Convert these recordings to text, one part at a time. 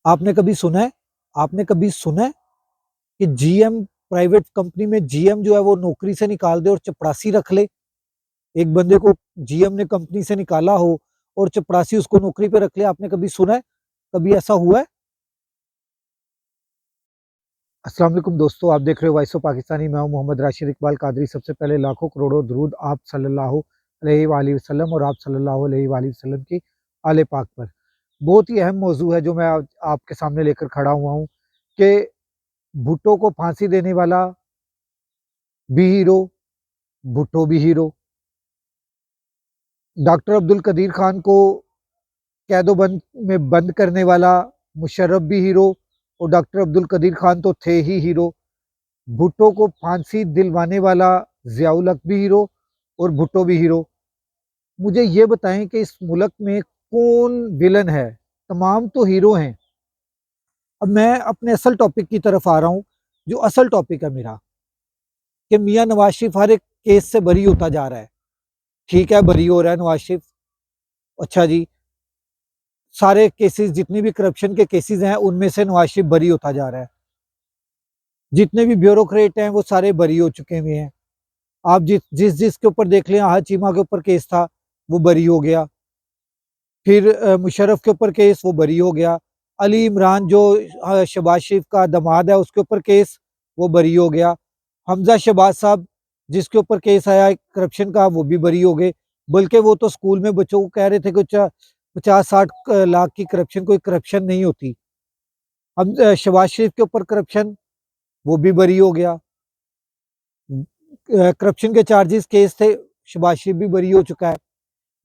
आपने कभी सुना है आपने कभी सुना है कि जीएम प्राइवेट कंपनी में जीएम जो है वो नौकरी से निकाल दे और चपरासी रख ले। एक बंदे को जीएम ने कंपनी से निकाला हो और चपरासी उसको नौकरी पे रख ले। आपने कभी सुना है? कभी ऐसा हुआ है? अस्सलाम वालेकुम दोस्तों, आप देख रहे हो वॉइस ऑफ पाकिस्तानी। मैं हूं मोहम्मद राशिद इकबाल कादरी। सबसे पहले लाखों करोड़ों दरूद आप सल्लल्लाहु अलैहि वसल्लम और आप सल्लल्लाहु अलैहि वसल्लम की आले पाक पर। बहुत ही अहम मौजू है जो मैं आज आपके सामने लेकर खड़ा हुआ हूँ कि भुट्टो को फांसी देने वाला भी हीरो, भुट्टो भी हीरो। डॉक्टर अब्दुल कदीर खान को कैदोबंद में बंद करने वाला मुशर्रफ भी हीरो और डॉक्टर अब्दुल कदीर खान तो थे ही हीरो। भुट्टो को फांसी दिलवाने वाला ज़ियाउल हक भी हीरो और भुट्टो भी हीरो। मुझे ये बताएं कि इस मुल्क में कौन विलन है? तमाम तो हीरो हैं। अब मैं अपने असल टॉपिक की तरफ आ रहा हूँ। जो असल टॉपिक है मेरा, कि मियाँ नवाज शरीफ हर एक केस से बरी होता जा रहा है। ठीक है, बरी हो रहा है नवाज शरीफ। अच्छा जी, सारे केसेस, जितने भी करप्शन के केसेस हैं, उनमें से नवाज शरीफ बरी होता जा रहा है। जितने भी ब्यूरोक्रेट हैं वो सारे बरी हो चुके हुए हैं। आप जिस जिस जिस के ऊपर देख लें, aha चीमा के ऊपर केस था, वो बरी हो गया। फिर मुशर्रफ के ऊपर केस, वो बरी हो गया। अली इमरान जो शहबाज शरीफ का दामाद है, उसके ऊपर केस, वो बरी हो गया। हमजा शहबाज साहब जिसके ऊपर केस आया करप्शन का, वो भी बरी हो गए। बल्कि वो तो स्कूल में बच्चों को कह रहे थे कि 50-60 लाख की करप्शन कोई करप्शन नहीं होती। हम शहबाज शरीफ के ऊपर करप्शन, वो भी बरी हो गया। करप्शन के चार्जेस केस थे, शहबाज शरीफ भी बरी हो चुका है,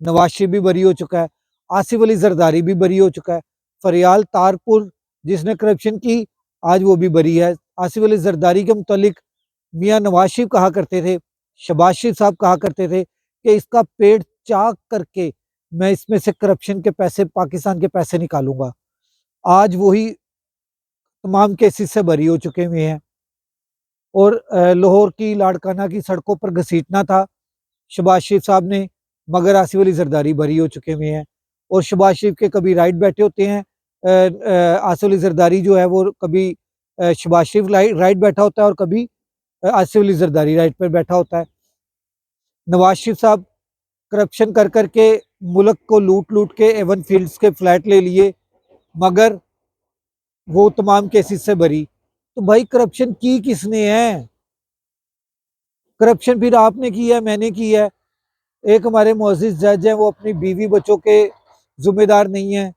नवाज शरीफ भी बरी हो चुका है, आसिफ अली जरदारी भी बरी हो चुका है। फरियाल तारपुर जिसने करप्शन की, आज वो भी बरी है। आसिफ अली जरदारी के मुतालिक मियाँ नवाज शरीफ कहा करते थे, शहबाज शरीफ साहब कहा करते थे कि इसका पेट चाक करके मैं इसमें से करप्शन के पैसे, पाकिस्तान के पैसे निकालूंगा। आज वही तमाम केसेस से बरी हो चुके हुए हैं। और लाहौर की लाड़काना की सड़कों पर घसीटना था शहबाज शरीफ साहब ने, मगर आसिफ अली जरदारी बरी हो चुके हुए हैं। और शहबाज शरीफ के कभी राइट बैठे होते हैं, आसिफ अली जरदारी जो है वो कभी शहबाज शरीफ राइट बैठा होता है और कभी आसिफ अली जरदारी राइट पर बैठा होता है। नवाज शरीफ साहब करप्शन कर करके मुल्क को लूट लूट के एवन फील्ड्स के फ्लैट ले लिए, मगर वो तमाम केसेस से बरी। तो भाई करप्शन की किसने है? करप्शन फिर आपने की है, मैंने की है। एक हमारे मुअज़्ज़िज़ जज हैं, वो अपनी बीवी बच्चों के जिम्मेदार नहीं है,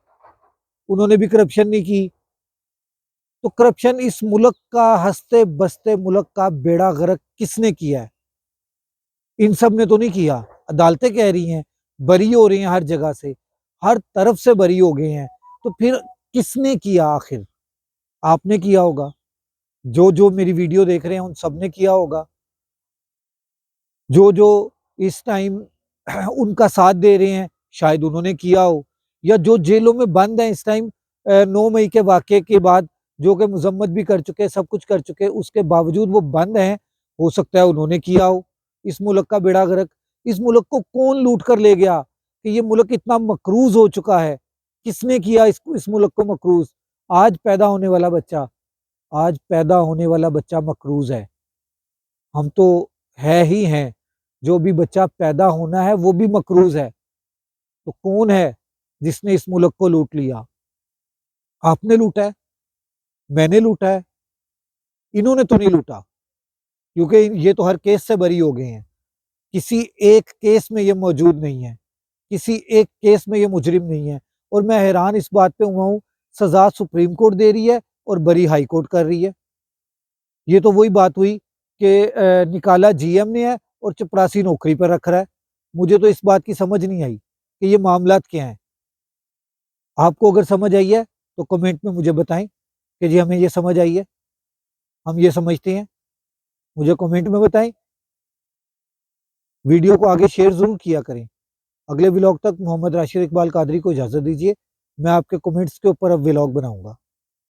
उन्होंने भी करप्शन नहीं की। तो करप्शन इस मुल्क का, हंसते बसते मुल्क का बेड़ा गर्क किसने किया है? इन सब ने तो नहीं किया। अदालतें कह रही हैं, बरी हो रही हैं, हर जगह से, हर तरफ से बरी हो गए हैं। तो फिर किसने किया आखिर? आपने किया होगा, जो जो मेरी वीडियो देख रहे हैं उन सब ने किया होगा। जो जो इस टाइम उनका साथ दे रहे हैं, शायद उन्होंने किया हो। या जो जेलों में बंद हैं इस टाइम, 9 मई के वाक़े के बाद, जो कि मजम्मत भी कर चुके, सब कुछ कर चुके, उसके बावजूद वो बंद हैं, हो सकता है उन्होंने किया हो इस मुल्क का बेड़ा गर्क। इस मुल्क को कौन लूट कर ले गया कि ये मुल्क इतना मकरूज हो चुका है? किसने किया इस मुल्क को मकरूज? आज पैदा होने वाला बच्चा, आज पैदा होने वाला बच्चा मकरूज है। हम तो है ही हैं, जो भी बच्चा पैदा होना है वो भी मकरूज है। तो कौन है जिसने इस मुल्क को लूट लिया? आपने लूटा है, मैंने लूटा है, इन्होंने तो नहीं लूटा, क्योंकि ये तो हर केस से बरी हो गए हैं। किसी एक केस में ये मौजूद नहीं है, किसी एक केस में ये मुजरिम नहीं है। और मैं हैरान इस बात पे हुआ हूँ, सजा सुप्रीम कोर्ट दे रही है और बरी हाई कोर्ट कर रही है। ये तो वही बात हुई कि निकाला जीएम ने है और चपरासी नौकरी पर रख रहा है। मुझे तो इस बात की समझ नहीं आई कि ये मामलात क्या हैं। आपको अगर समझ आई है तो कमेंट में मुझे बताएं कि जी हमें ये समझ आई है, हम ये समझते हैं। मुझे कमेंट में बताएं। वीडियो को आगे शेयर जरूर किया करें। अगले व्लॉग तक मोहम्मद राशिद इकबाल कादरी को इजाज़त दीजिए। मैं आपके कमेंट्स के ऊपर अब व्लॉग बनाऊंगा।